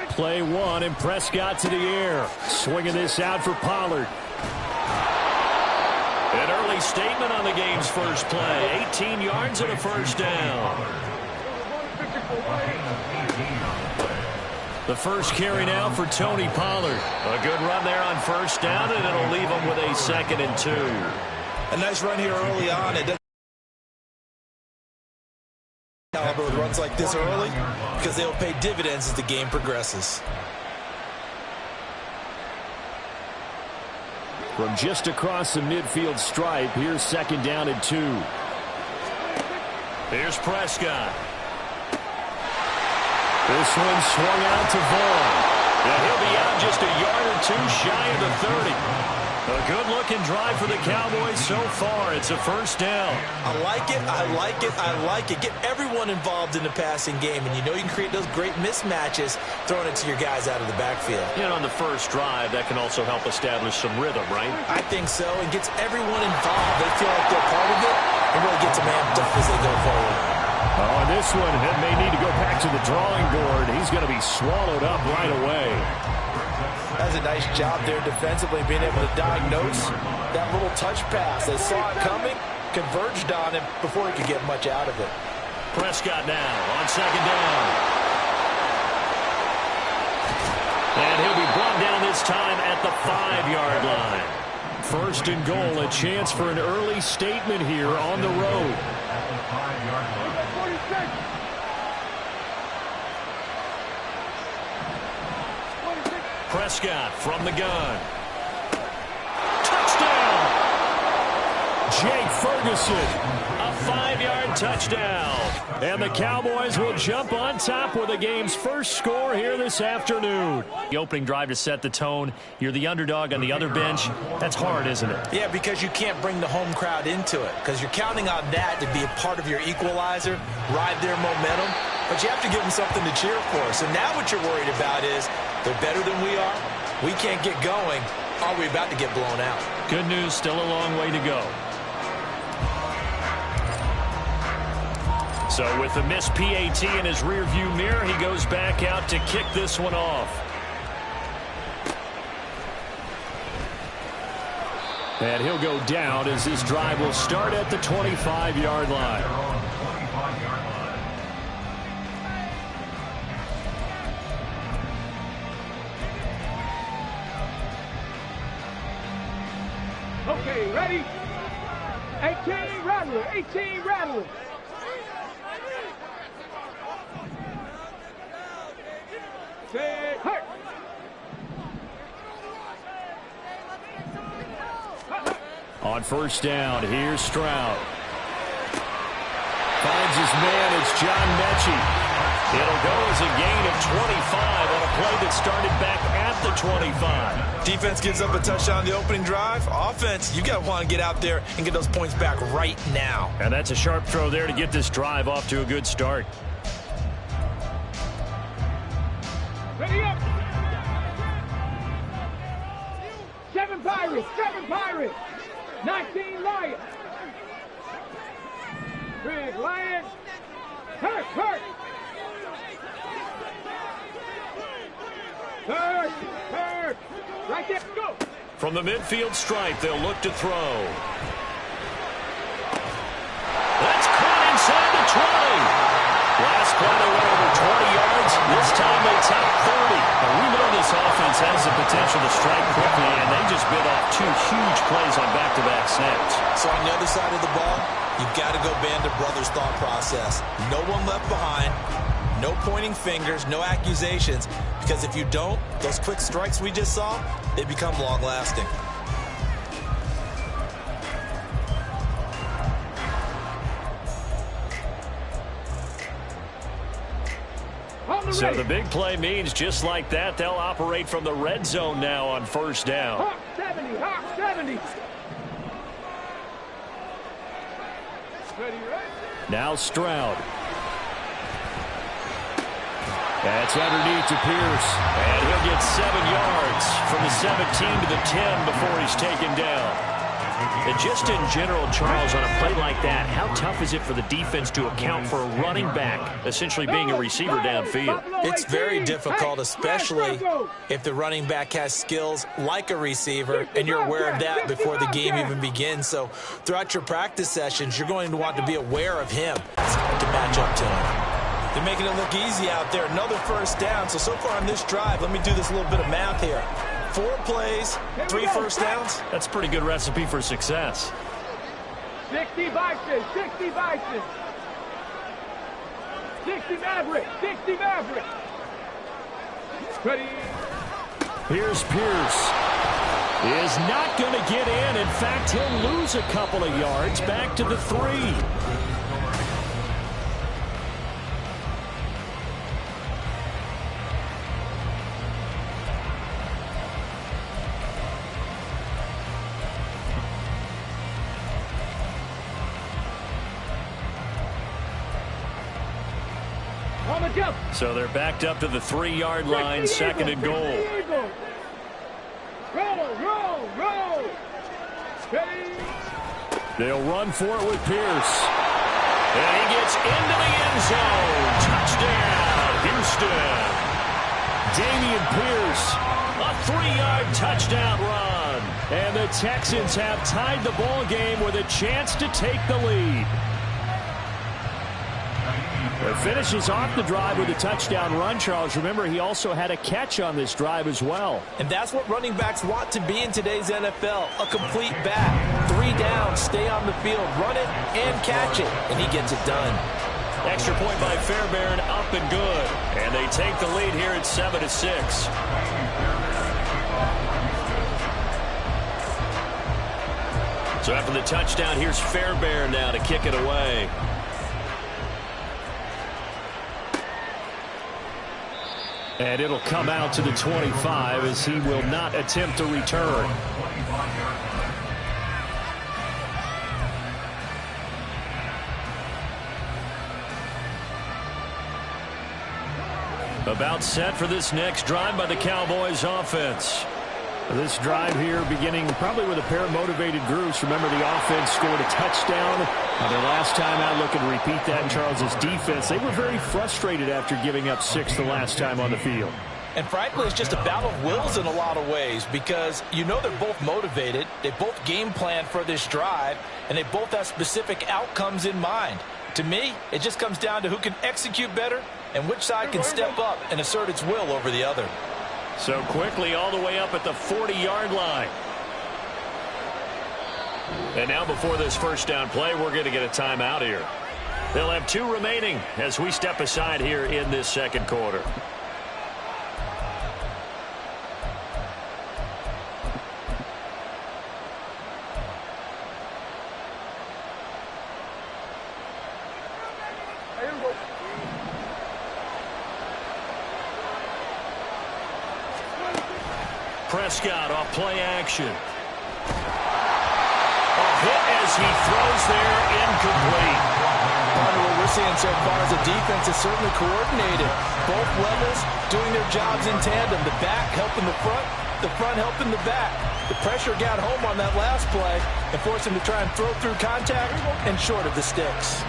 Play one, and Prescott to the air. Swinging this out for Pollard. An early statement on the game's first play. 18 yards and a first down. The first carry now for Tony Pollard. A good run there on first down, and it'll leave him with a 2nd and 2. A nice run here early on. It doesn't caliber with runs like this early because they'll pay dividends as the game progresses. From just across the midfield stripe, here's 2nd down and 2. Here's Prescott. This one swung out to Vaughn. And he'll be out just a yard or 2 shy of the 30. A good-looking drive for the Cowboys so far. It's a first down. I like it, I like it, I like it. Get everyone involved in the passing game, and you know you can create those great mismatches throwing it to your guys out of the backfield. And on the first drive, that can also help establish some rhythm, right? I think so. It gets everyone involved. They feel like they're part of it and really gets them amped up as they go forward. Oh, this one may need to go back to the drawing board. He's going to be swallowed up right away. That's a nice job there defensively, being able to diagnose that little touch pass. They saw it coming, converged on him before he could get much out of it. Prescott now on 2nd down. And he'll be brought down this time at the 5-yard line. 1st and goal, a chance for an early statement here on the road. Prescott from the gun. Touchdown! Jake Ferguson. A 5-yard touchdown. And the Cowboys will jump on top with the game's first score here this afternoon. The opening drive to set the tone. You're the underdog on the other bench. That's hard, isn't it? Yeah, because you can't bring the home crowd into it. Because you're counting on that to be a part of your equalizer, ride their momentum. But you have to give them something to cheer for. So now what you're worried about is they're better than we are. We can't get going. Are we about to get blown out? Good news, still a long way to go. So with the missed PAT in his rearview mirror, he goes back out to kick this one off. And he'll go down as this drive will start at the 25-yard line. Okay, ready? 18 Rattler, 18 Rattler. Say hurt. On first down, here's Stroud. Finds his man, it's John Mechie. It'll go as a gain of 25 on a play that started back at the 25. Defense gives up a touchdown on the opening drive. Offense, you got to want to get out there and get those points back right now. And that's a sharp throw there to get this drive off to a good start. Ready up. 7 Pirates, 7 Pirates. 19 Lions. Big Lions. Hurt, hurt. Hurt, hurt. Right there, go. From the midfield stripe, they'll look to throw. That's caught inside the 20. Last play they went over 20 yards. This time they top 30. Now we know this offense has the potential to strike quickly, and they just bit off 2 huge plays on back-to-back snaps. So on the other side of the ball, you've got to go band of brothers thought process. No one left behind. No pointing fingers, no accusations, because if you don't, those quick strikes we just saw, they become long-lasting. So the big play means just like that, they'll operate from the red zone now on first down. Hawk 70, Hawk 70. Ready, ready. Now Stroud. That's underneath to Pierce. And he'll get 7 yards from the 17 to the 10 before he's taken down. And just in general, Charles, on a play like that, how tough is it for the defense to account for a running back essentially being a receiver downfield? It's very difficult, especially if the running back has skills like a receiver, and you're aware of that before the game even begins. So throughout your practice sessions, you're going to want to be aware of him to match up to him. They're making it look easy out there. Another first down. So far on this drive, let me do this little bit of math here. 4 plays, 3 first downs. That's a pretty good recipe for success. 60 Bison, 60 Bison. 60 Maverick, 60 Maverick. Ready. Here's Pierce. Is not going to get in. In fact, he'll lose a couple of yards back to the 3. So they're backed up to the 3-yard line, second and goal. Roll. They'll run for it with Pierce. And he gets into the end zone. Touchdown, Houston. Damian Pierce, a 3-yard touchdown run. And the Texans have tied the ball game with a chance to take the lead. It finishes off the drive with a touchdown run, Charles. Remember, he also had a catch on this drive as well. And that's what running backs want to be in today's NFL, a complete back. 3 down, stay on the field, run it, and catch it. And he gets it done. Extra point by Fairbairn, up and good. And they take the lead here at 7-6. So after the touchdown, here's Fairbairn now to kick it away. And it'll come out to the 25 as he will not attempt to return. About set for this next drive by the Cowboys offense. This drive here beginning probably with a pair of motivated groups. Remember, the offense scored a touchdown on their last time out. Looking to repeat that in Charles's defense. They were very frustrated after giving up 6 the last time on the field. And frankly, it's just a battle of wills in a lot of ways because you know they're both motivated. They both game plan for this drive, and they both have specific outcomes in mind. To me, it just comes down to who can execute better and which side can step up and assert its will over the other. So quickly all the way up at the 40-yard line. And now before this first down play, we're going to get a timeout here. They'll have 2 remaining as we step aside here in this second quarter. Prescott off play action. A hit as he throws there, incomplete. What we're seeing so far is the defense is certainly coordinated. Both levels doing their jobs in tandem. The back helping the front helping the back. The pressure got home on that last play and forced him to try and throw through contact and short of the sticks.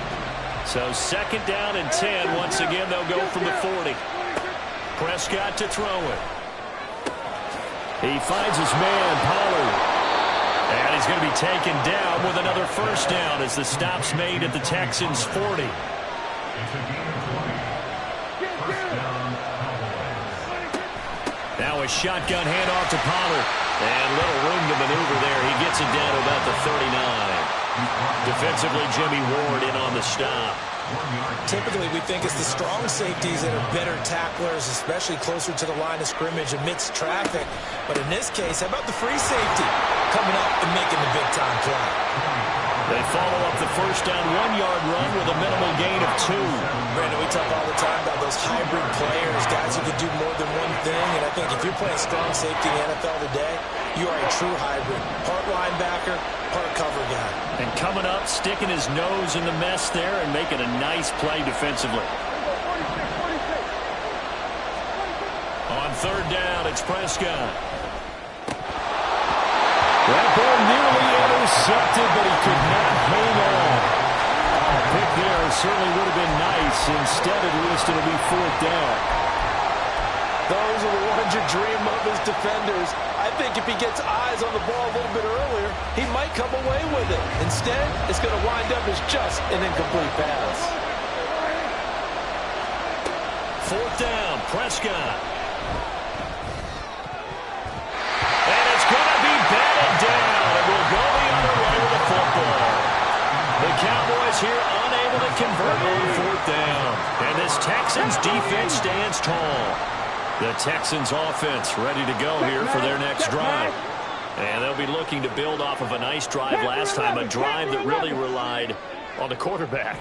So second down and 10. Once again, they'll go from the 40. Prescott to throw it. He finds his man, Pollard. And he's going to be taken down with another first down as the stop's made at the Texans' 40. Now a shotgun handoff to Pollard. And little room to maneuver there. He gets it down to about the 39. Defensively, Jimmy Ward in on the stop. Typically, we think it's the strong safeties that are better tacklers, especially closer to the line of scrimmage amidst traffic. But in this case, how about the free safety coming up and making the big-time play? They follow up the first down 1-yard run with a minimal gain of 2. Brandon, we talk all the time about those hybrid players, guys who can do more than one thing. And I think if you're playing strong safety in the NFL today, you are a true hybrid. Part linebacker, part cover guy. And coming up, sticking his nose in the mess there and making a nice play defensively. On third down, it's Prescott. That ball nearly Intercepted, but he could not hang on. Pick there certainly would have been nice. Instead, at least, it'll be 4th down. Those are the ones you dream of as defenders. I think if he gets eyes on the ball a little bit earlier, he might come away with it. Instead, it's going to wind up as just an incomplete pass. 4th down, Prescott. And it's going to be batted down. And we'll go the other way with the football. The Cowboys here unable to convert on 4th down. And this Texans defense stands tall. The Texans offense ready to go here for their next drive. And they'll be looking to build off of a nice drive last time, a drive that really relied on the quarterback.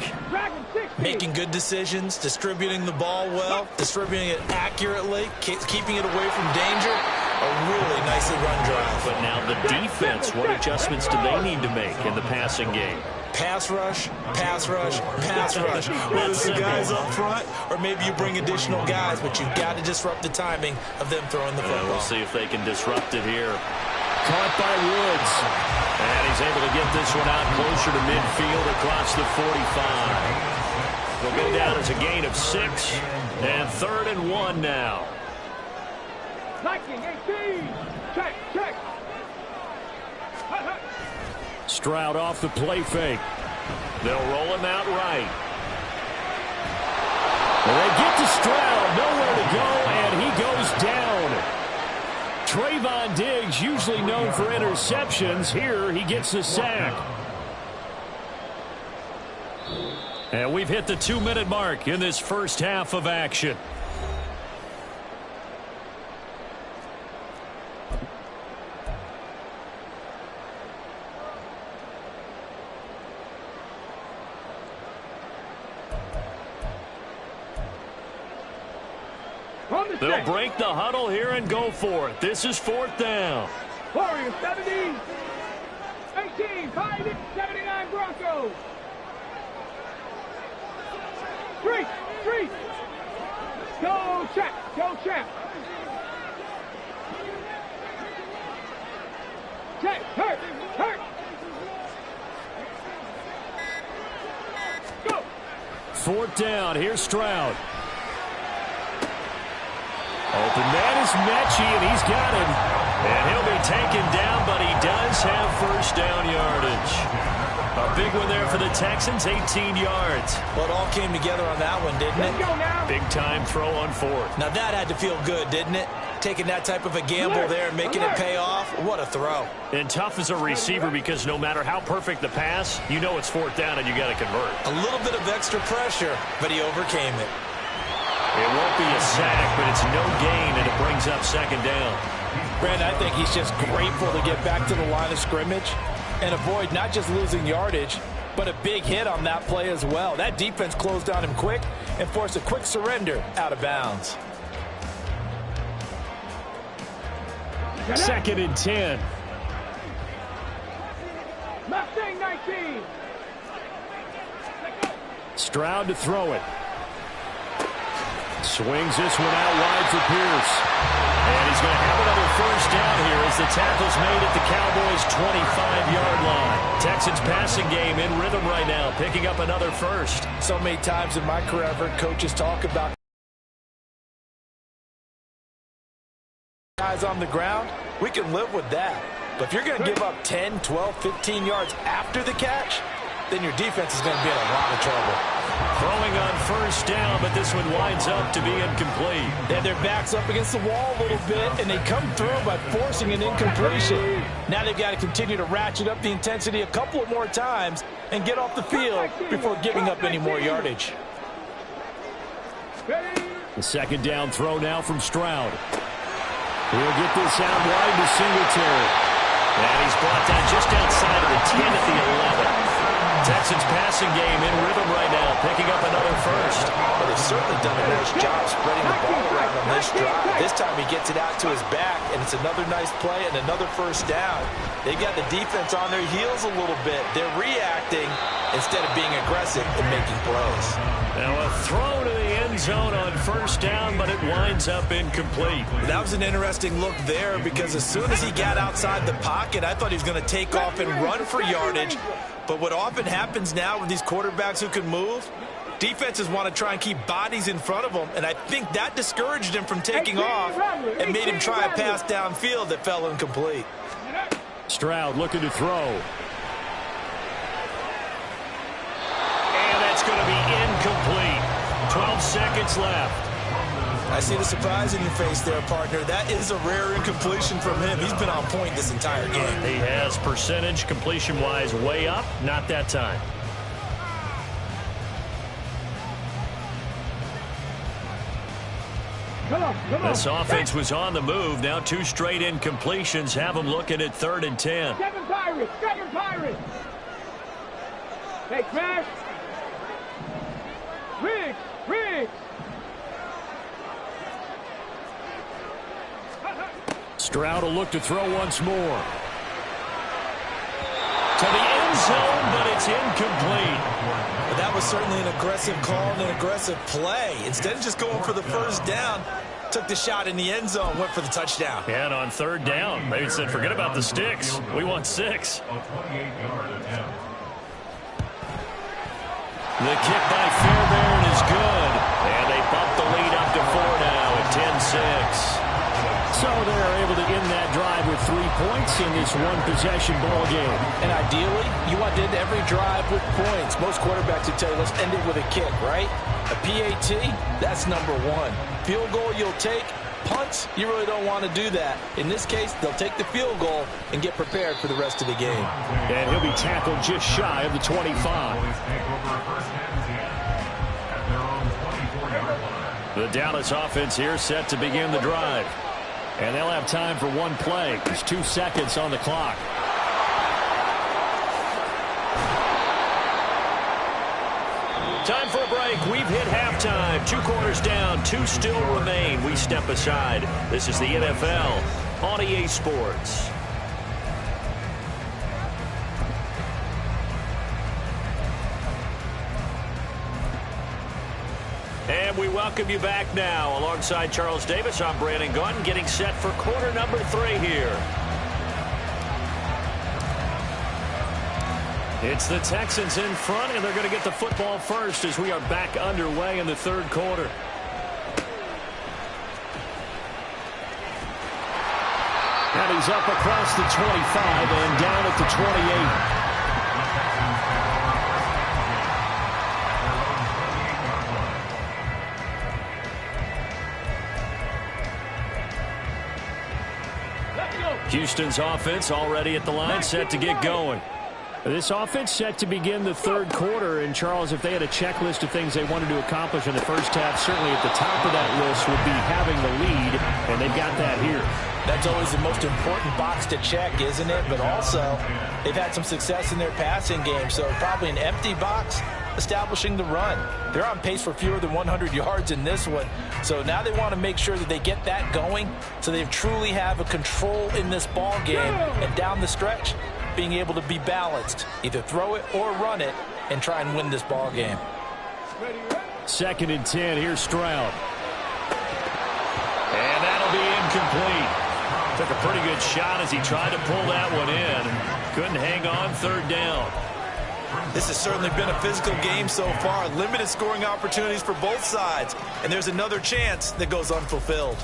Making good decisions, distributing the ball well, distributing it accurately, keeping it away from danger. A really nicely run drive. But now the defense, what adjustments do they need to make in the passing game? Pass rush, pass rush, pass rush. Whether it's the guys up front or maybe you bring additional guys, but you've got to disrupt the timing of them throwing the football. We'll see if they can disrupt it here. Caught by Woods. And he's able to get this one out closer to midfield across the 45. They'll go down as a gain of 6. And 3rd and 1 now. Liking 18. Check, check. Stroud off the play fake. They'll roll him out right. And they get to Stroud, nowhere to go, and he goes down. Trayvon Diggs, usually known for interceptions. Here, he gets the sack. And we've hit the 2-minute mark in this first half of action. They'll break the huddle here and go for it. This is 4th down. Warriors 70. 18. 79 Broncos. Street. Street. Go champ. Go champ. Check. Hurt. Hurt. Go. 4th down. Here's Stroud. Open man is Mechie, and he's got him. And he'll be taken down, but he does have first down yardage. A big one there for the Texans, 18 yards. Well, it all came together on that one, didn't it? Let's go now. Big time throw on 4th. Now that had to feel good, didn't it? Taking that type of a gamble there and making it pay off. What a throw. And tough as a receiver because no matter how perfect the pass, you know it's 4th down and you got to convert. A little bit of extra pressure, but he overcame it. It won't be a sack, but it's no gain, and it brings up 2nd down. Brandon, I think he's just grateful to get back to the line of scrimmage and avoid not just losing yardage, but a big hit on that play as well. That defense closed on him quick and forced a quick surrender out of bounds. 2nd and 10. Mustang 19. Stroud to throw it. Swings this one out wide for Pierce. And he's going to have another first down here as the tackle's made at the Cowboys' 25-yard line. Texans passing game in rhythm right now, picking up another first. So many times in my career, I've heard coaches talk about guys on the ground. We can live with that. But if you're going to give up 10, 12, 15 yards after the catch, then your defense is going to be in a lot of trouble. Throwing on first down, but this one winds up to be incomplete. They have their backs up against the wall a little bit, and they come through by forcing an incompletion. Now they've got to continue to ratchet up the intensity a couple of more times and get off the field before giving up any more yardage. The 2nd down throw now from Stroud. He'll get this out wide to Singletary. And he's brought down just outside of the 10 at the 11. Texans passing game in rhythm right now, picking up another first. But they've certainly done a nice job spreading the ball around on this stride. This time he gets it out to his back, and it's another nice play and another first down. They got the defense on their heels a little bit. They're reacting instead of being aggressive and making plays. Now a throw to the end zone on first down, but it winds up incomplete. That was an interesting look there because as soon as he got outside the pocket, I thought he was going to take off and run for yardage. But what often happens now with these quarterbacks who can move, defenses want to try and keep bodies in front of them, and I think that discouraged him from taking off and made him try a pass downfield that fell incomplete. Stroud looking to throw. And that's going to be incomplete. 12 seconds left. I see the surprise in your face there, partner. That is a rare incompletion from him. He's been on point this entire game. He has percentage completion-wise way up. Not that time. Come on. This offense was on the move. Now 2 straight incompletions have them looking at 3rd and 10. Seven Pirates. Hey, smash. Riggs. Stroud will look to throw once more. To the end zone, but it's incomplete. But that was certainly an aggressive call and an aggressive play. Instead of just going for the first down, took the shot in the end zone, went for the touchdown. And on 3rd down, they said, forget about the sticks. We want 6. The kick by Fairbairn is good. And they bump the lead up to 4 now at 10-6. So they're able to end that drive with 3 points in this one-possession ball game. And ideally, you want to end every drive with points. Most quarterbacks would tell you, let's end it with a kick, right? A PAT, that's number 1. Field goal you'll take. Punts, you really don't want to do that. In this case, they'll take the field goal and get prepared for the rest of the game. And he'll be tackled just shy of the 25. The Dallas offense here set to begin the drive. And they'll have time for 1 play. There's 2 seconds on the clock. Time for a break. We've hit halftime. 2 quarters down. 2 still remain. We step aside. This is the NFL on EA Sports. And we welcome you back now. Alongside Charles Davis, I'm Brandon Gaudin, getting set for quarter number 3 here. It's the Texans in front, and they're going to get the football first as we are back underway in the 3rd quarter. And he's up across the 25 and down at the 28. Houston's offense already at the line, set to get going. This offense set to begin the 3rd quarter. And, Charles, if they had a checklist of things they wanted to accomplish in the first half, certainly at the top of that list would be having the lead, and they've got that here. That's always the most important box to check, isn't it? But also, they've had some success in their passing game, so probably an empty box establishing the run. They're on pace for fewer than 100 yards in this one. So now they want to make sure that they get that going so they truly have a control in this ball game. And down the stretch, being able to be balanced. Either throw it or run it and try and win this ball game. 2nd and 10. Here's Stroud. And that'll be incomplete. Took a pretty good shot as he tried to pull that one in. Couldn't hang on 3rd down. This has certainly been a physical game so far. Limited scoring opportunities for both sides. And there's another chance that goes unfulfilled.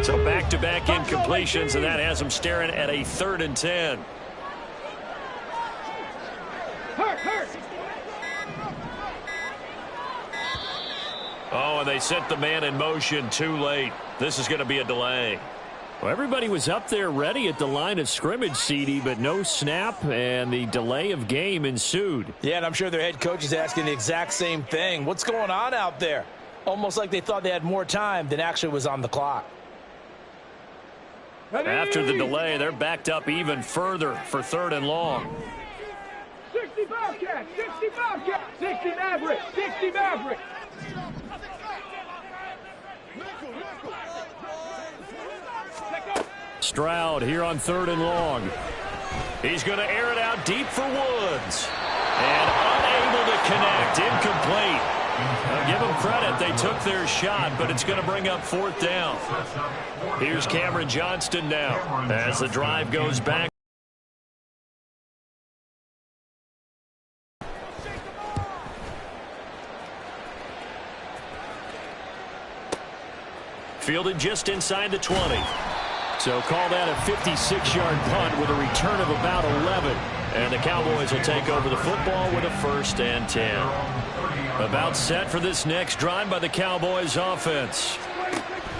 So back-to-back incompletions, and that has them staring at a 3rd and 10. Oh, and they sent the man in motion too late. This is going to be a delay. Well, everybody was up there ready at the line of scrimmage, CD, but no snap, and the delay of game ensued. Yeah, and I'm sure their head coach is asking the exact same thing. What's going on out there? Almost like they thought they had more time than actually was on the clock. After the delay, they're backed up even further for 3rd and long. 65 cat, 65 cat, 60 Maverick, 60 Maverick. Stroud here on 3rd and long. He's going to air it out deep for Woods. And unable to connect, incomplete. Now give them credit, they took their shot, but it's going to bring up 4th down. Here's Cameron Johnston now as the drive goes back. Fielded just inside the 20. So call that a 56-yard punt with a return of about 11. And the Cowboys will take over the football with a 1st and 10. About set for this next drive by the Cowboys offense.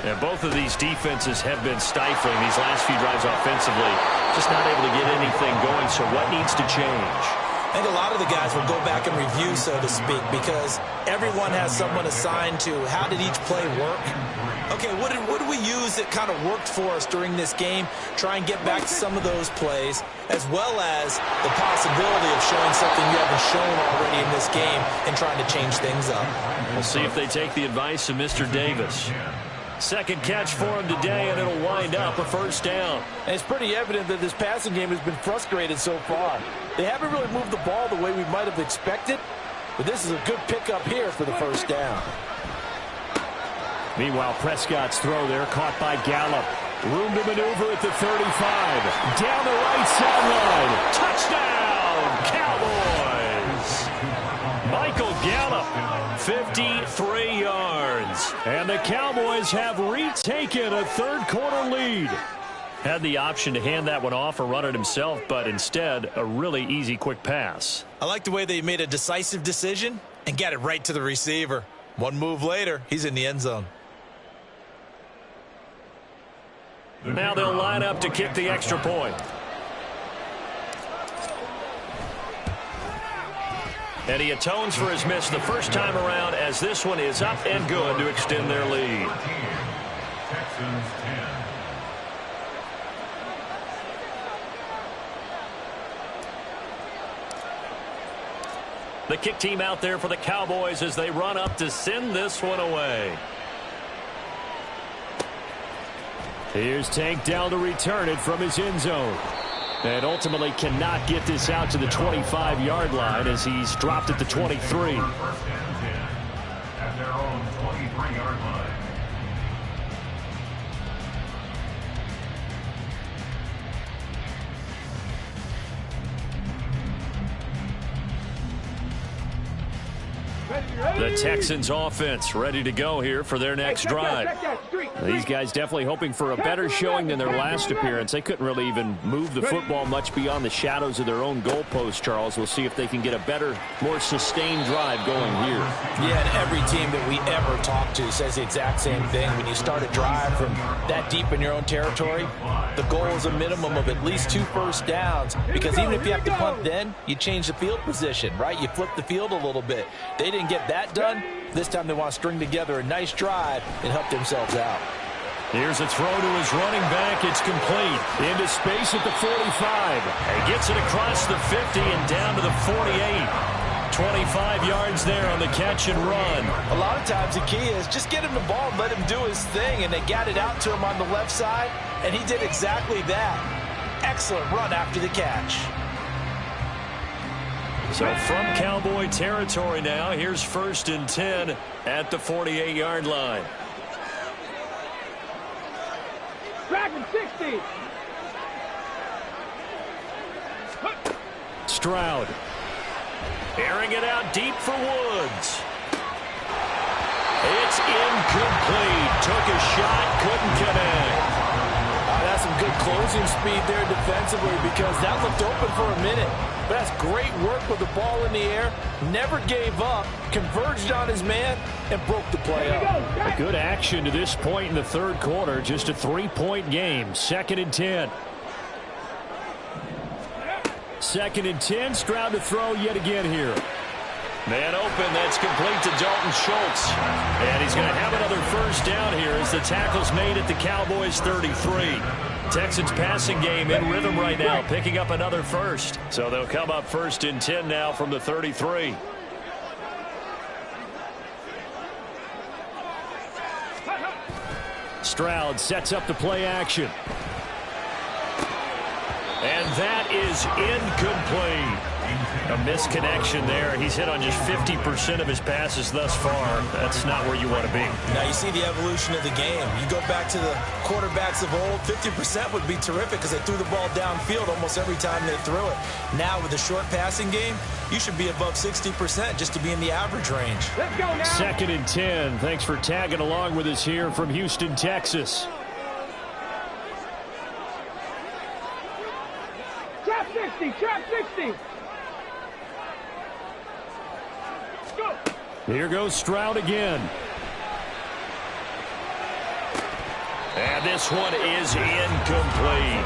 And both of these defenses have been stifling these last few drives offensively. Just not able to get anything going, so what needs to change? I think a lot of the guys will go back and review, so to speak, because everyone has someone assigned to how did each play work. Okay, what did we use that kind of worked for us during this game? Try and get back to some of those plays, as well as the possibility of showing something you haven't shown already in this game and trying to change things up. We'll see if they take the advice of Mr. Davis. Second catch for him today, and it'll wind up a 1st down. And it's pretty evident that this passing game has been frustrated so far. They haven't really moved the ball the way we might have expected, but this is a good pickup here for the 1st down. Meanwhile, Prescott's throw there caught by Gallup. Room to maneuver at the 35. Down the right sideline. Touchdown, Cowboys! Michael Gallup, 53 yards. And the Cowboys have retaken a 3rd-quarter lead. Had the option to hand that one off or run it himself, but instead, a really easy, quick pass. I like the way they made a decisive decision and got it right to the receiver. One move later, he's in the end zone. Now they'll line up to kick the extra point. And he atones for his miss the first time around, as this one is up and good to extend their lead. The kick team out there for the Cowboys as they run up to send this one away. Here's Tank down to return it from his end zone. And ultimately cannot get this out to the 25-yard line as he's dropped at the 23. At their own 23-yard line. The Texans offense ready to go here for their next drive. These guys definitely hoping for a better showing than their last appearance. They couldn't really even move the football much beyond the shadows of their own goalpost, Charles. We'll see if they can get a better, more sustained drive going here. Yeah, and every team that we ever talk to says the exact same thing. When you start a drive from that deep in your own territory, the goal is a minimum of at least 2 first downs, because even if you have to punt then, you change the field position, right? You flip the field a little bit. They didn't get that done. This time they want to string together a nice drive and help themselves out. Here's a throw to his running back. It's complete. Into space at the 45. He gets it across the 50 and down to the 48. 25 yards there on the catch and run. A lot of times the key is just get him the ball and let him do his thing, and they got it out to him on the left side, and he did exactly that. Excellent run after the catch. So from Cowboy territory now, here's 1st and 10 at the 48-yard line. Dragon 60. Stroud. Airing it out deep for Woods. It's incomplete. Took a shot, couldn't connect. That's some good closing speed there defensively, because that looked open for a minute. But that's great work with the ball in the air. Never gave up, converged on his man, and broke the play up. A good action to this point in the 3rd quarter. Just a 3-point game. 2nd and 10. 2nd and 10. Stroud to throw yet again here. Man open, that's complete to Dalton Schultz. And he's going to have another first down here as the tackle's made at the Cowboys' 33. Texans passing game in rhythm right now, picking up another first. So they'll come up 1st and 10 now from the 33. Stroud sets up the play action. And that is incomplete. A misconnection there. He's hit on just 50% of his passes thus far. That's not where you want to be. Now you see the evolution of the game. You go back to the quarterbacks of old, 50% would be terrific because they threw the ball downfield almost every time they threw it. Now with the short passing game, you should be above 60% just to be in the average range. Let's go now. 2nd and 10. Thanks for tagging along with us here from Houston, Texas. Trap 60, trap 60. Go. Here goes Stroud again. And this one is incomplete.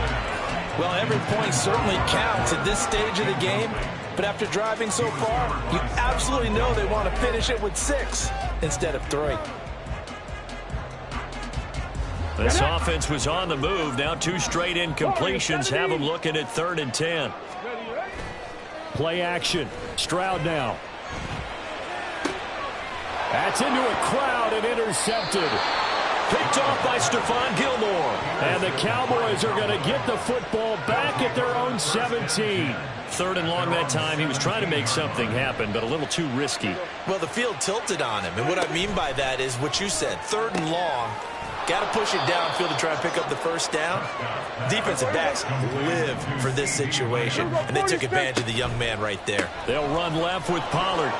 Well, every point certainly counts at this stage of the game, but after driving so far, you absolutely know they want to finish it with 6 instead of 3. This offense was on the move. Now 2 straight incompletions have them looking at 3rd and 10. Play action. Stroud now. That's into a crowd and intercepted. Picked off by Stephon Gilmore. And the Cowboys are going to get the football back at their own 17. 3rd and long that time. He was trying to make something happen, but a little too risky. Well, the field tilted on him, and what I mean by that is what you said, 3rd and long. Got to push it downfield to try and pick up the first down. Defensive backs live for this situation, and they took advantage of the young man right there. They'll run left with Pollard.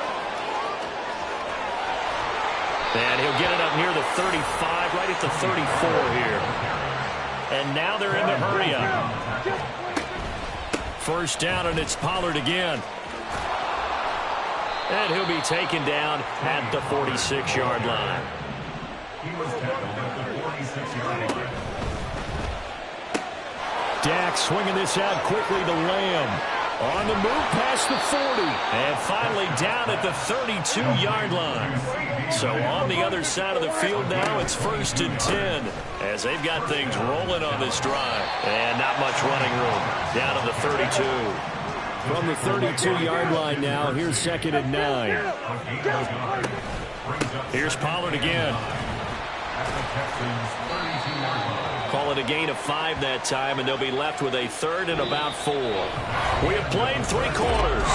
And he'll get it up near the 35, right at the 34 here. And now they're in the hurry up. First down, and it's Pollard again. And he'll be taken down at the 46-yard line. Dak swinging this out quickly to Lamb. On the move past the 40. And finally down at the 32-yard line. So on the other side of the field now, it's 1st and 10 as they've got things rolling on this drive. And not much running room. Down to the 32. From the 32-yard line now, here's 2nd and 9. Here's Pollard again. Call it a gain of 5 that time, and they'll be left with a 3rd and about 4. We have played 3 quarters.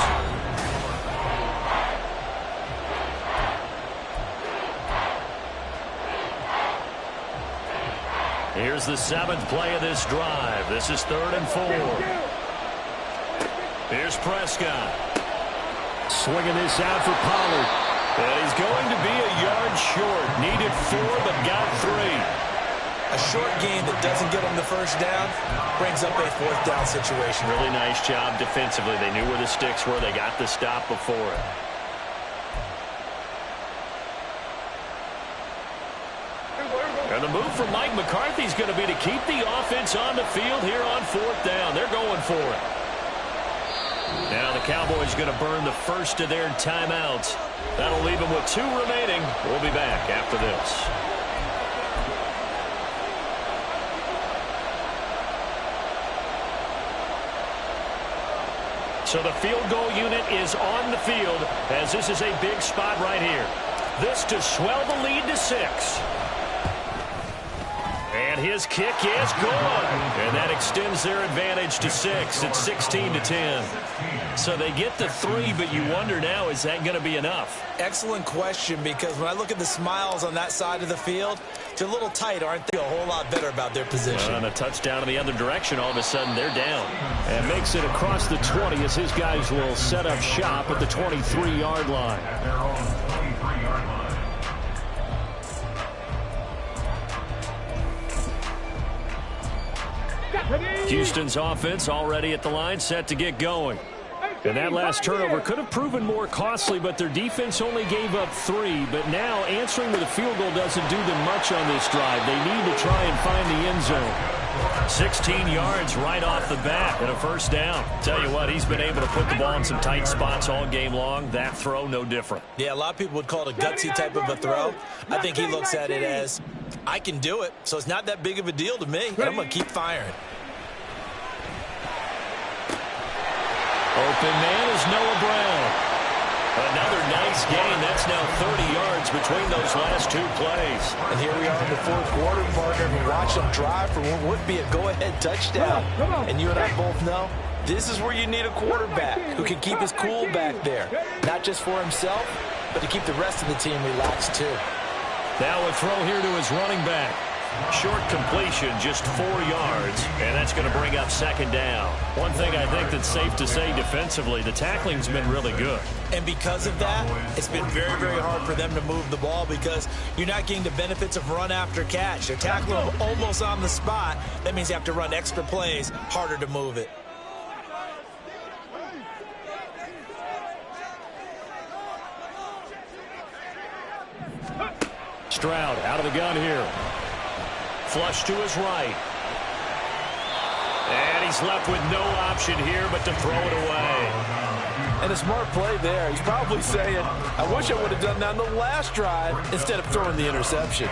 Here's the 7th play of this drive. This is 3rd and 4. Here's Prescott. Swinging this out for Pollard. And he's going to be a yard short. Needed 4, but got 3. A short game that doesn't get them the first down brings up a 4th down situation. Really nice job defensively. They knew where the sticks were. They got the stop before it. And the move from Mike McCarthy is going to be to keep the offense on the field here on 4th down. They're going for it. Now the Cowboys going to burn the first of their timeouts. That'll leave them with 2 remaining. We'll be back after this. So the field goal unit is on the field as this is a big spot right here. This to swell the lead to 6. And his kick is good. And that extends their advantage to 6. It's 16-10. So they get the 3, but you wonder now, is that going to be enough? Excellent question, because when I look at the smiles on that side of the field, they're a little tight, aren't they? A whole lot better about their position. And a touchdown in the other direction, all of a sudden they're down. And makes it across the 20 as his guys will set up shop at the 23-yard line. Got Houston's offense already at the line, set to get going. And that last turnover could have proven more costly, but their defense only gave up 3. But now answering with a field goal doesn't do them much on this drive. They need to try and find the end zone. 16 yards right off the bat and a first down. Tell you what, he's been able to put the ball in some tight spots all game long. That throw, no different. Yeah, a lot of people would call it a gutsy type of a throw. I think he looks at it as, I can do it, so it's not that big of a deal to me, and I'm going to keep firing. Open man is Noah Brown. Another nice gain. That's now 30 yards between those last 2 plays. And here we are in the fourth quarter, partner. We watch them drive for what would be a go-ahead touchdown. And you and I both know this is where you need a quarterback who can keep his cool back there. Not just for himself, but to keep the rest of the team relaxed too. Now a throw here to his running back. Short completion, just 4 yards, and that's going to bring up second down. One thing I think that's safe to say defensively, the tackling's been really good. And because of that, it's been very, very hard for them to move the ball because you're not getting the benefits of run after catch. They're tackling them almost on the spot. That means you have to run extra plays, harder to move it. Stroud out of the gun here. Flush to his right. And he's left with no option here but to throw it away. And a smart play there. He's probably saying, I wish I would have done that on the last drive instead of throwing the interception.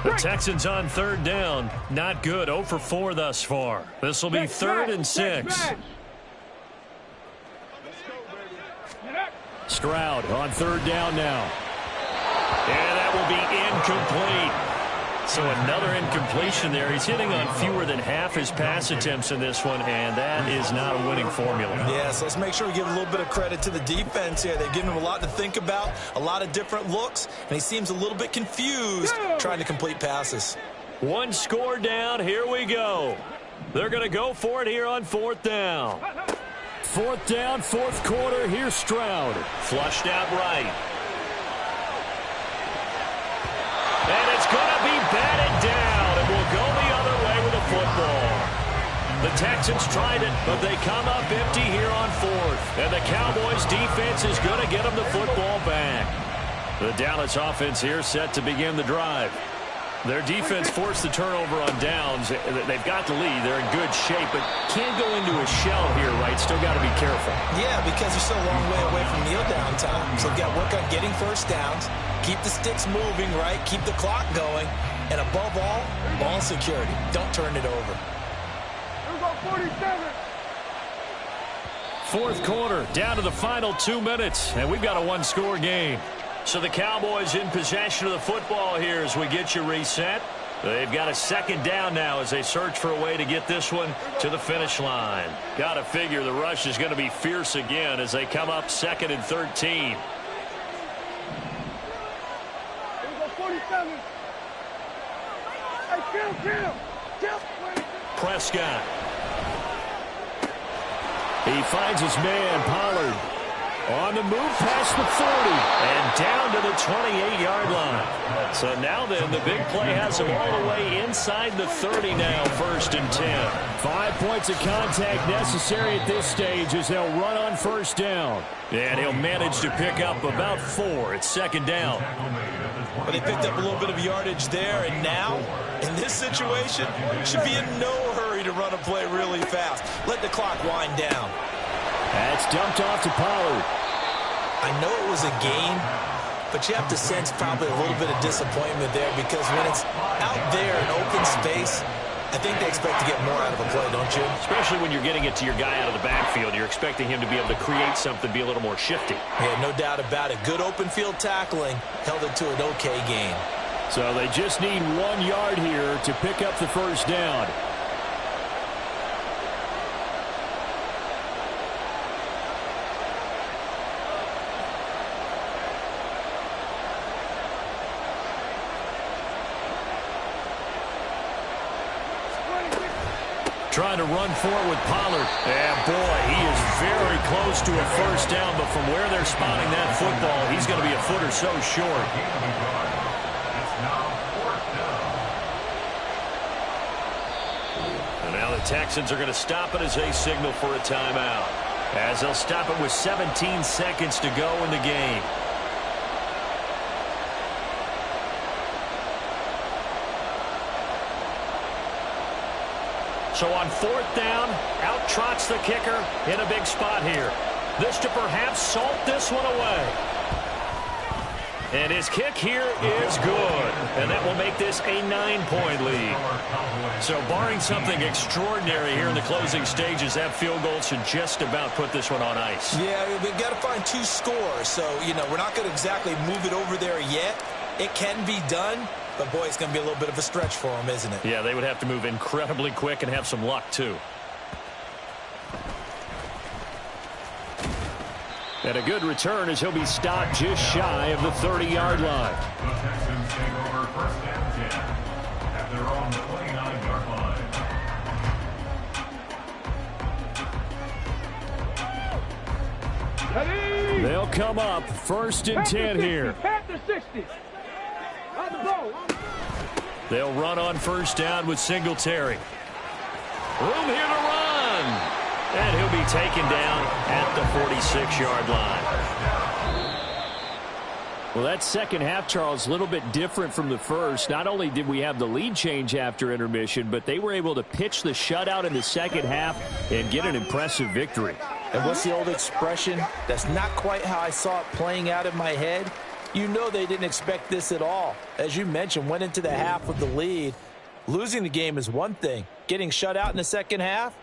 The Texans on third down. Not good. 0 for 4 thus far. This will be 3rd and 6. Stroud on third down now. And that will be incomplete. So another incompletion there. He's hitting on fewer than half his pass attempts in this one, and that is not a winning formula. Yeah, so let's make sure we give a little bit of credit to the defense here. They've given him a lot to think about, a lot of different looks, and he seems a little bit confused trying to complete passes. 1 score down. Here we go. They're going to go for it here on 4th down. 4th down, 4th quarter. Here's Stroud. Flushed out right. And it's going to be batted down, and we'll go the other way with the football. The Texans tried it, but they come up empty here on 4th. And the Cowboys' defense is going to get them the football back. The Dallas offense here set to begin the drive. Their defense forced the turnover on downs. They've got the lead. They're in good shape, but can't go into a shell here, right? Still got to be careful. Yeah, because they're still a long way away from kneel down time. So they've got to work on getting first downs, keep the sticks moving, right? Keep the clock going. And above all, ball security. Don't turn it over. Here go 47. 4th quarter, down to the final 2 minutes, and we've got a 1-score game. So the Cowboys in possession of the football here as we get you reset. They've got a 2nd down now as they search for a way to get this one to the finish line. Got to figure the rush is going to be fierce again as they come up 2nd and 13. Here go 47. Hey, kill. Prescott. He finds his man, Pollard. On the move past the 40 and down to the 28-yard line. So now then, the big play has him all the way inside the 30 now, 1st and 10. 5 points of contact necessary at this stage as they'll run on 1st down. And he'll manage to pick up about 4. It's 2nd down. But they picked up a little bit of yardage there, and now, in this situation, should be in no hurry to run a play really fast. Let the clock wind down. That's dumped off to Pollard. I know it was a game, but you have to sense probably a little bit of disappointment there because when it's out there in open space, I think they expect to get more out of a play, don't you? Especially when you're getting it to your guy out of the backfield. You're expecting him to be able to create something, be a little more shifty. Yeah, no doubt about it. Good open field tackling held it to an okay game. So they just need 1 yard here to pick up the 1st down. Trying to run forward with Pollard. And boy, he is very close to a 1st down, but from where they're spotting that football, he's going to be a foot or so short. Texans are going to stop it as they signal for a timeout. As they'll stop it with 17 seconds to go in the game. So on 4th down, out trots the kicker in a big spot here. This to perhaps salt this one away. And his kick here is good. And that will make this a 9-point lead. So barring something extraordinary here in the closing stages, that field goal should just about put this one on ice. Yeah, we've got to find 2 scores. So, we're not going to exactly move it over there yet. It can be done. But, boy, it's going to be a little bit of a stretch for them, isn't it? Yeah, they would have to move incredibly quick and have some luck, too. And a good return as he'll be stopped just shy of the 30-yard line. The Texans take over 1st and 10 at their own 29-yard line. They'll come up 1st and 10 here. At the 60. On the ball. They'll run on 1st down with Singletary. Room here to run. And he'll be taken down at the 46-yard line. Well, that second half, Charles, a little bit different from the first. Not only did we have the lead change after intermission, but they were able to pitch the shutout in the second half and get an impressive victory. And what's the old expression? That's not quite how I saw it playing out in my head. You know they didn't expect this at all. As you mentioned, went into the half with the lead. Losing the game is one thing. Getting shut out in the second half,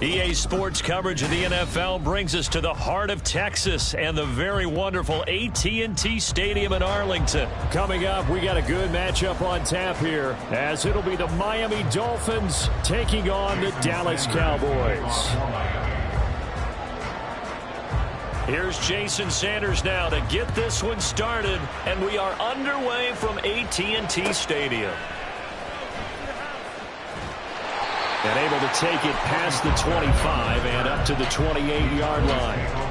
EA Sports coverage of the NFL brings us to the heart of Texas and the very wonderful AT&T Stadium in Arlington. Coming up, we got a good matchup on tap here, as it'll be the Miami Dolphins taking on the Dallas Cowboys. Here's Jason Sanders now to get this one started, and we are underway from AT&T Stadium. And able to take it past the 25 and up to the 28-yard line.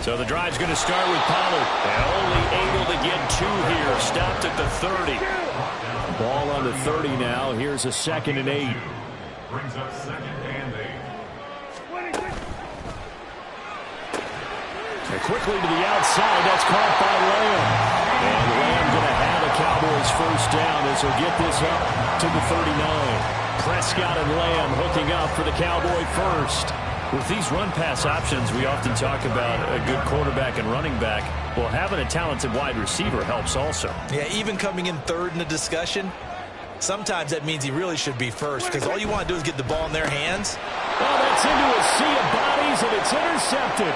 So the drive's going to start with Pollard. And only able to get 2 here. Stopped at the 30. Ball on the 30 now. Here's a 2nd and 8. Brings up 2nd and 8. And quickly to the outside. That's caught by Lamb. And Lamb going to have a Cowboys first down as he'll get this up to the 39. Prescott and Lamb hooking up for the Cowboy first. With these run-pass options, we often talk about a good quarterback and running back. Well, having a talented wide receiver helps also. Yeah, even coming in third in the discussion, sometimes that means he really should be first because all you want to do is get the ball in their hands. Oh, that's into a sea of bodies, and it's intercepted.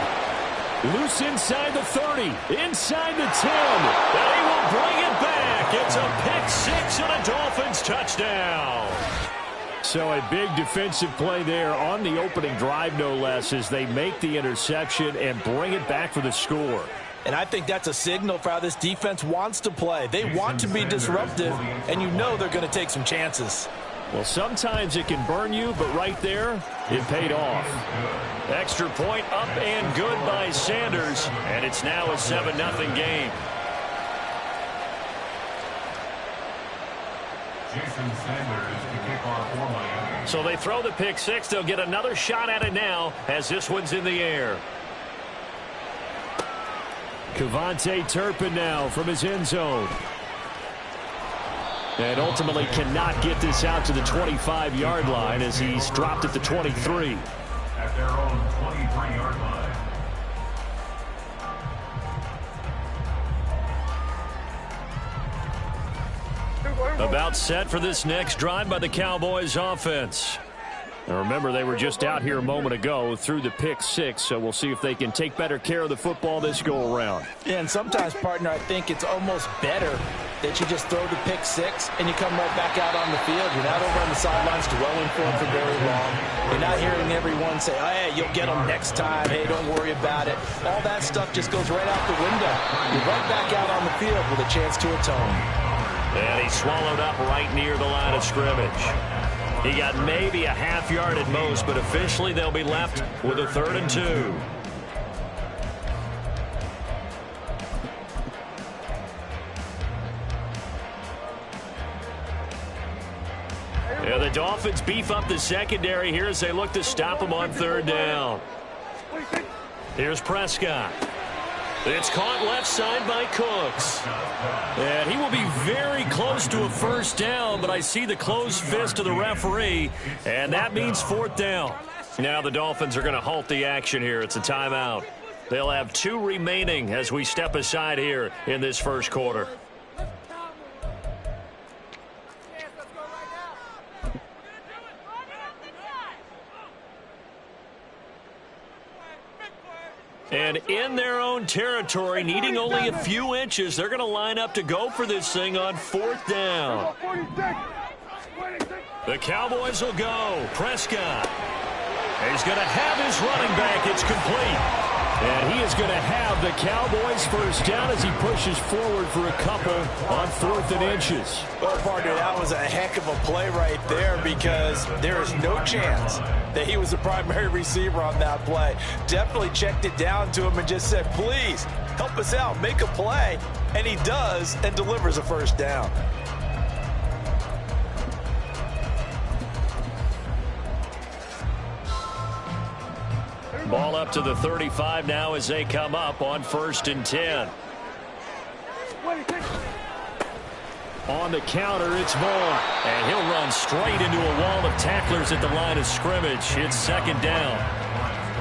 Loose inside the 30, inside the 10. And he will bring it back. It's a pick-6 and a Dolphins touchdown. So a big defensive play there on the opening drive, no less, as they make the interception and bring it back for the score. And I think that's a signal for how this defense wants to play. They want to be disruptive, and you know they're going to take some chances. Well, sometimes it can burn you, but right there, it paid off. Extra point up and good by Sanders, and it's now a 7-0 game. Jason Sanders to kick off for Miami. So they throw the pick-6. They'll get another shot at it now as this one's in the air. Kevontae Turpin now from his end zone. And ultimately cannot get this out to the 25-yard line as he's dropped at the 23. At their own 23-yard line. About set for this next drive by the Cowboys offense. Now remember, they were just out here a moment ago through the pick-6, so we'll see if they can take better care of the football this go-around. Yeah, and sometimes, partner, I think it's almost better that you just throw the pick-6 and you come right back out on the field. You're not over on the sidelines dwelling for them for very long. You're not hearing everyone say, oh, hey, you'll get them next time. Hey, don't worry about it. All that stuff just goes right out the window. You're right back out on the field with a chance to atone. And he swallowed up right near the line of scrimmage. He got maybe a half yard at most, but officially they'll be left with a 3rd and 2. Yeah, the Dolphins beef up the secondary here as they look to stop him on 3rd down. Here's Prescott. It's caught left side by Cooks. And he will be very close to a first down, but I see the closed fist of the referee, and that means 4th down. Now the Dolphins are going to halt the action here. It's a timeout. They'll have 2 remaining as we step aside here in this first quarter. And in their own territory, needing only a few inches, they're going to line up to go for this thing on 4th down. The Cowboys will go. Prescott. He's going to have his running back. It's complete. And he is going to have the Cowboys first down as he pushes forward for a couple on 4th and inches. Well, partner, that was a heck of a play right there because there is no chance that he was the primary receiver on that play. Definitely checked it down to him and just said, please, help us out, make a play. And he does and delivers a first down. Ball up to the 35 now as they come up on 1st and 10. On the counter, it's Vaughn. And he'll run straight into a wall of tacklers at the line of scrimmage. It's 2nd down.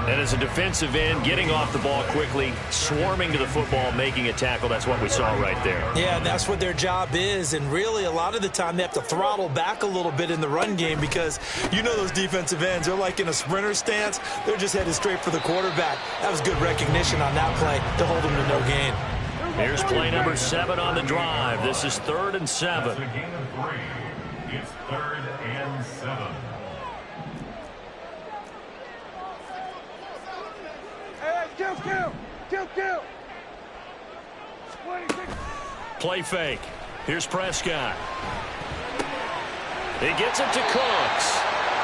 And as a defensive end, getting off the ball quickly, swarming to the football, making a tackle, that's what we saw right there. Yeah, that's what their job is. And really, a lot of the time, they have to throttle back a little bit in the run game because you know those defensive ends, they're like in a sprinter stance. They're just headed straight for the quarterback. That was good recognition on that play to hold them to no gain. Here's play number 7 on the drive. This is 3rd and 7. It's a gain of 3. It's 3rd and 7. Kill. Play fake. Here's Prescott. He gets it to Cooks.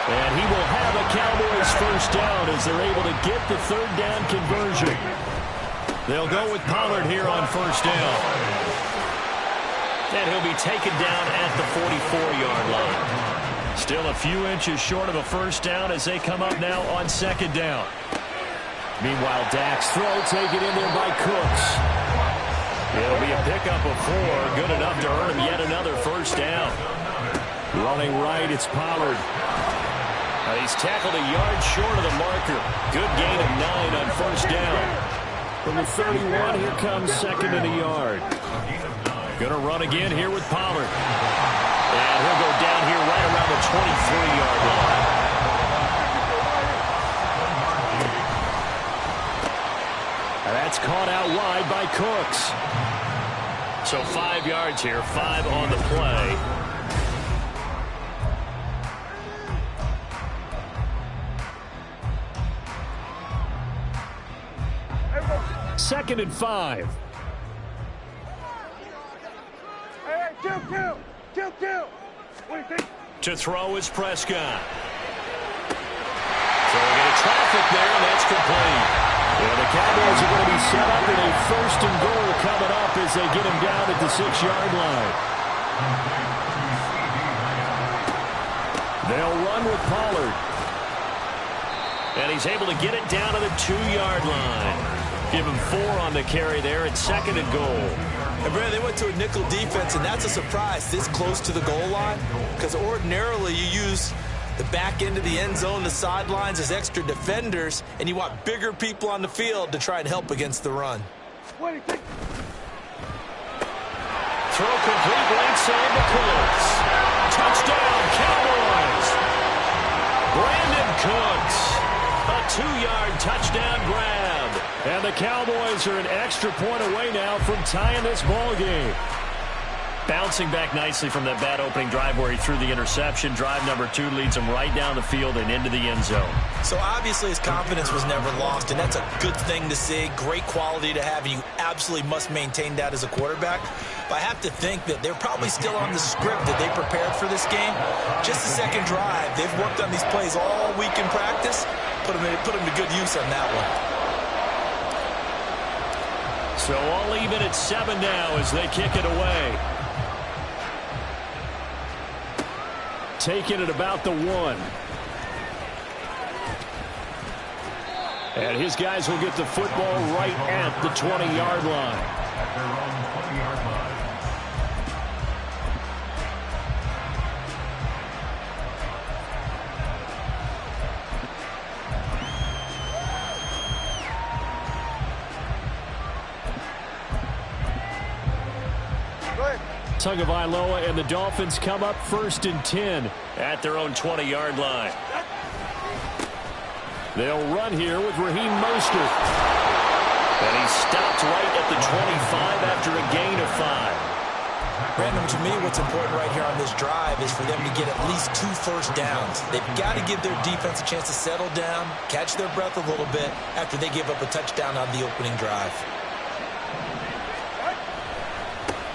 And he will have a Cowboys first down as they're able to get the 3rd down conversion. They'll go with Pollard here on first down. And he'll be taken down at the 44-yard line. Still a few inches short of a first down as they come up now on second down. Meanwhile, Dak's throw taken in there by Cooks. It'll be a pickup of 4, good enough to earn him yet another first down. Running right, it's Pollard. He's tackled a yard short of the marker. Good gain of 9 on first down. From the 31, here comes second and a yard. Going to run again here with Pollard. And he'll go down here right around the 23-yard line. And that's caught out wide by Cooks. So 5 yards here, 5 on the play. Second and 5. Hey, kill. What do you think? To throw is Prescott. So we get a traffic there, and that's complete. Yeah, the Cowboys are going to be set up in a first and goal coming up as they get him down at the 6-yard line. They'll run with Pollard. And he's able to get it down to the 2-yard line. Give him 4 on the carry there at second and goal. And Brad, they went to a nickel defense, and that's a surprise this close to the goal line, because ordinarily you use the back end of the end zone, the sidelines as extra defenders, and you want bigger people on the field to try and help against the run. What do you think? Throw complete right side to Cooks. Touchdown, Cowboys. Brandon Cooks. A 2-yard touchdown grab. And the Cowboys are an extra point away now from tying this ball game. Bouncing back nicely from that bad opening drive where he threw the interception. Drive number 2 leads him right down the field and into the end zone. So obviously his confidence was never lost, and that's a good thing to see. Great quality to have, and you absolutely must maintain that as a quarterback. But I have to think that they're probably still on the script that they prepared for this game. Just the second drive. They've worked on these plays all week in practice. Put them to good use on that one. So all even at 7 now as they kick it away. Taking it about the 1. And his guys will get the football right at the 20-yard line. At their own 20-yard line. Tagovailoa and the Dolphins come up first and 10 at their own 20-yard line. They'll run here with Raheem Mostert. And he's stopped right at the 25 after a gain of 5. Brandon, to me, what's important right here on this drive is for them to get at least 2 first downs. They've got to give their defense a chance to settle down, catch their breath a little bit after they give up a touchdown on the opening drive.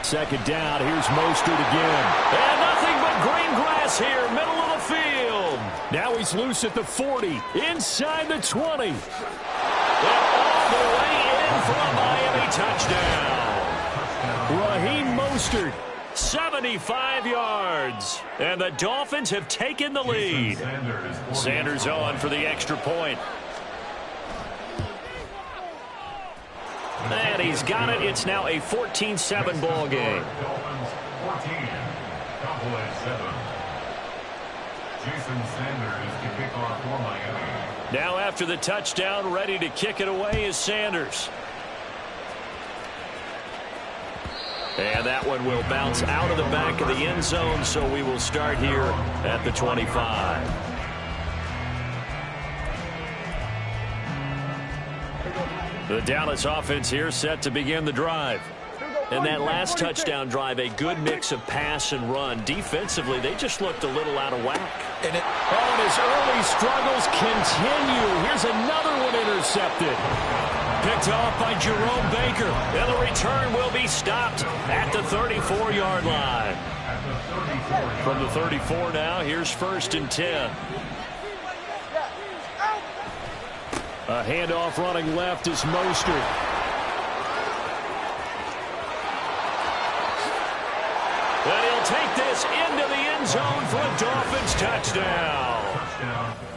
Second down, here's Mostert again. And nothing but green grass here, middle of the field. Now he's loose at the 40, inside the 20. And all the way in for a Miami touchdown. Raheem Mostert, 75 yards. And the Dolphins have taken the lead. Sanders on for the extra point. And he's got it. It's now a 14-7 ball game. Dolphins 14, Cowboys 7. Jason Sanders to kick off for Miami. Now after the touchdown, ready to kick it away is Sanders. And that one will bounce out of the back of the end zone, so we will start here at the 25. The Dallas offense here set to begin the drive. And that last touchdown drive, a good mix of pass and run. Defensively, they just looked a little out of whack. And his early struggles continue. Here's another one intercepted. Picked off by Jerome Baker. And the return will be stopped at the 34-yard line. From the 34 now, here's first and 10. A handoff running left is Mostert. into the end zone for a Dolphins touchdown.